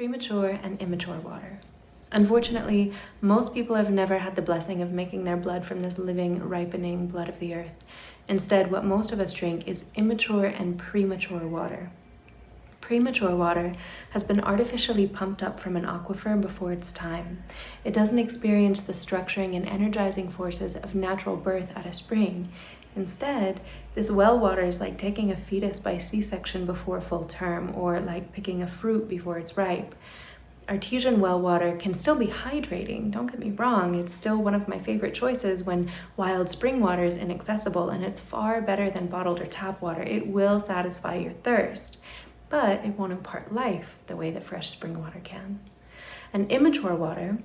Premature and immature water. Unfortunately, most people have never had the blessing of making their blood from this living, ripening blood of the earth. Instead, what most of us drink is immature and premature water. Premature water has been artificially pumped up from an aquifer before its time. It doesn't experience the structuring and energizing forces of natural birth at a spring. Instead, this well water is like taking a fetus by C-section before full term, or like picking a fruit before it's ripe. Artesian well water can still be hydrating, don't get me wrong, it's still one of my favorite choices when wild spring water is inaccessible, and it's far better than bottled or tap water. It will satisfy your thirst, but it won't impart life the way that fresh spring water can. And immature water,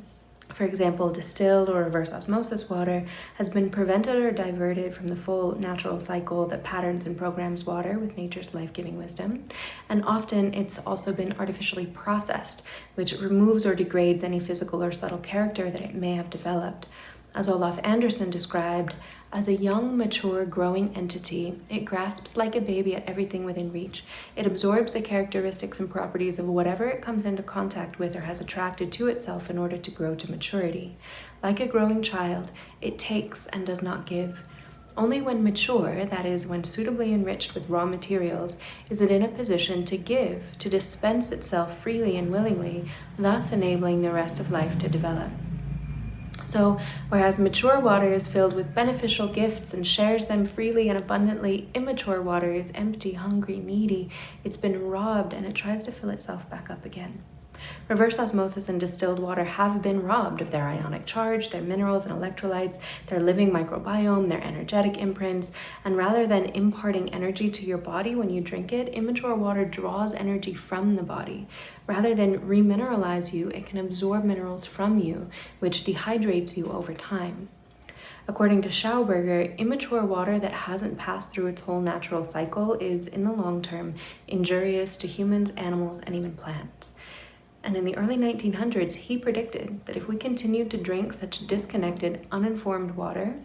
for example, distilled or reverse osmosis water, has been prevented or diverted from the full natural cycle that patterns and programs water with nature's life-giving wisdom. And often it's also been artificially processed, which removes or degrades any physical or subtle character that it may have developed. As Olaf Anderson described, as a young, mature, growing entity, it grasps like a baby at everything within reach. It absorbs the characteristics and properties of whatever it comes into contact with or has attracted to itself in order to grow to maturity. Like a growing child, it takes and does not give. Only when mature, that is, when suitably enriched with raw materials, is it in a position to give, to dispense itself freely and willingly, thus enabling the rest of life to develop. So, whereas mature water is filled with beneficial gifts and shares them freely and abundantly, immature water is empty, hungry, needy. It's been robbed and it tries to fill itself back up again. Reverse osmosis and distilled water have been robbed of their ionic charge, their minerals and electrolytes, their living microbiome, their energetic imprints, and rather than imparting energy to your body when you drink it, immature water draws energy from the body. Rather than remineralize you, it can absorb minerals from you, which dehydrates you over time. According to Schauberger, immature water that hasn't passed through its whole natural cycle is, in the long term, injurious to humans, animals, and even plants. And in the early 1900s, he predicted that if we continued to drink such disconnected, uninformed water,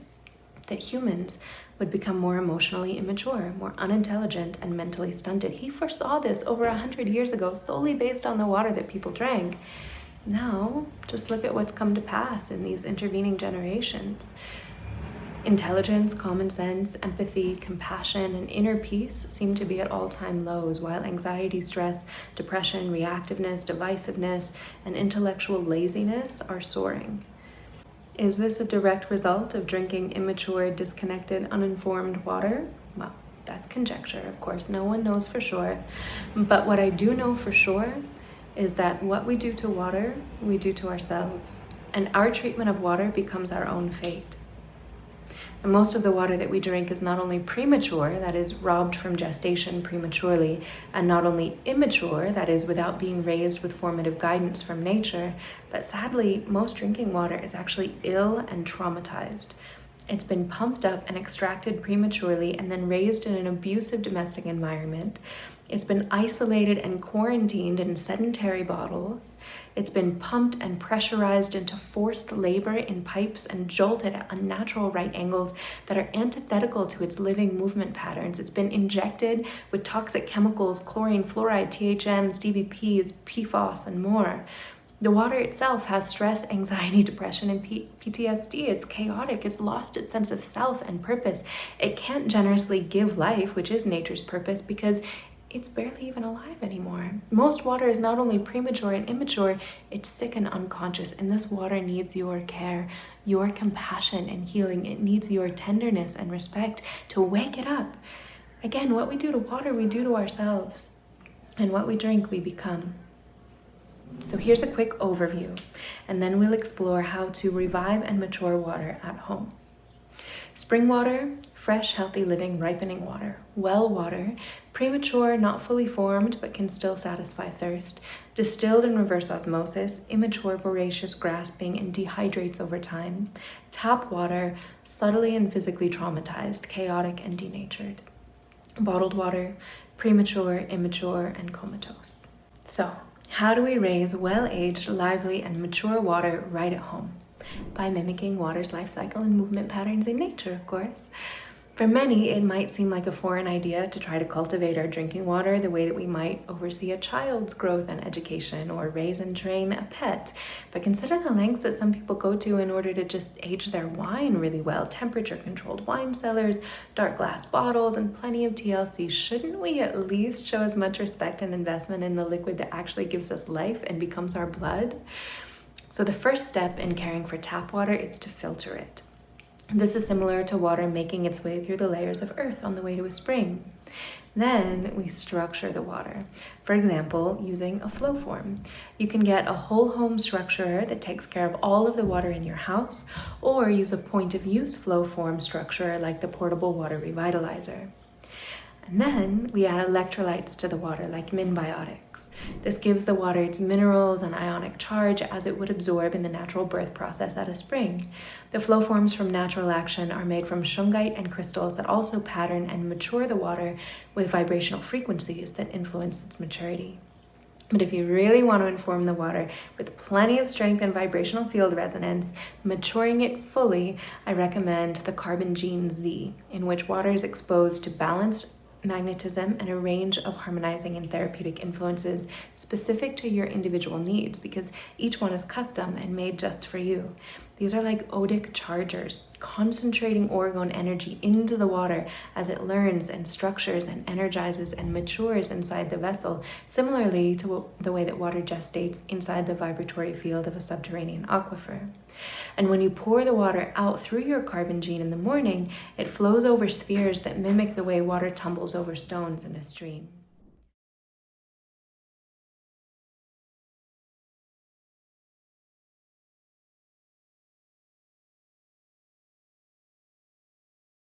that humans would become more emotionally immature, more unintelligent, and mentally stunted. He foresaw this over 100 years ago, solely based on the water that people drank. Now, just look at what's come to pass in these intervening generations. Intelligence, common sense, empathy, compassion, and inner peace seem to be at all-time lows, while anxiety, stress, depression, reactiveness, divisiveness, and intellectual laziness are soaring. Is this a direct result of drinking immature, disconnected, uninformed water? Well, that's conjecture, of course. No one knows for sure. But what I do know for sure is that what we do to water, we do to ourselves. And our treatment of water becomes our own fate. And most of the water that we drink is not only premature, that is robbed from gestation prematurely, and not only immature, that is without being raised with formative guidance from nature, but sadly, most drinking water is actually ill and traumatized. It's been pumped up and extracted prematurely and then raised in an abusive domestic environment. It's been isolated and quarantined in sedentary bottles. It's been pumped and pressurized into forced labor in pipes and jolted at unnatural right angles that are antithetical to its living movement patterns. It's been injected with toxic chemicals, chlorine, fluoride, THMs, DBPs, PFOS, and more. The water itself has stress, anxiety, depression, and PTSD. It's chaotic. It's lost its sense of self and purpose. It can't generously give life, which is nature's purpose, because it's barely even alive anymore. Most water is not only premature and immature, it's sick and unconscious, and this water needs your care, your compassion and healing. It needs your tenderness and respect to wake it up. Again, what we do to water, we do to ourselves, and what we drink, we become. So here's a quick overview, and then we'll explore how to revive and mature water at home. Spring water, fresh, healthy living, ripening water. Well water, premature, not fully formed, but can still satisfy thirst. Distilled and reverse osmosis, immature, voracious, grasping, and dehydrates over time. Tap water, subtly and physically traumatized, chaotic, and denatured. Bottled water, premature, immature, and comatose. So, how do we raise well-aged, lively, and mature water right at home? By mimicking water's life cycle and movement patterns in nature, of course. For many, it might seem like a foreign idea to try to cultivate our drinking water the way that we might oversee a child's growth and education or raise and train a pet. But consider the lengths that some people go to in order to just age their wine really well. Temperature-controlled wine cellars, dark glass bottles, and plenty of TLC. Shouldn't we at least show as much respect and investment in the liquid that actually gives us life and becomes our blood? So the first step in caring for tap water is to filter it. This is similar to water making its way through the layers of earth on the way to a spring. Then we structure the water, for example, using a flow form. You can get a whole home structure that takes care of all of the water in your house, or use a point of use flow form structure like the portable water revitalizer. And then we add electrolytes to the water like minbiotics. This gives the water its minerals and ionic charge as it would absorb in the natural birth process at a spring. The flow forms from natural action are made from shungite and crystals that also pattern and mature the water with vibrational frequencies that influence its maturity. But if you really want to inform the water with plenty of strength and vibrational field resonance, maturing it fully, I recommend the Carbon Gene Z, in which water is exposed to balanced magnetism and a range of harmonizing and therapeutic influences specific to your individual needs, because each one is custom and made just for you. These are like odic chargers, concentrating orgone energy into the water as it learns and structures and energizes and matures inside the vessel, similarly to the way that water gestates inside the vibratory field of a subterranean aquifer. And when you pour the water out through your carbon gene in the morning, it flows over spheres that mimic the way water tumbles over stones in a stream.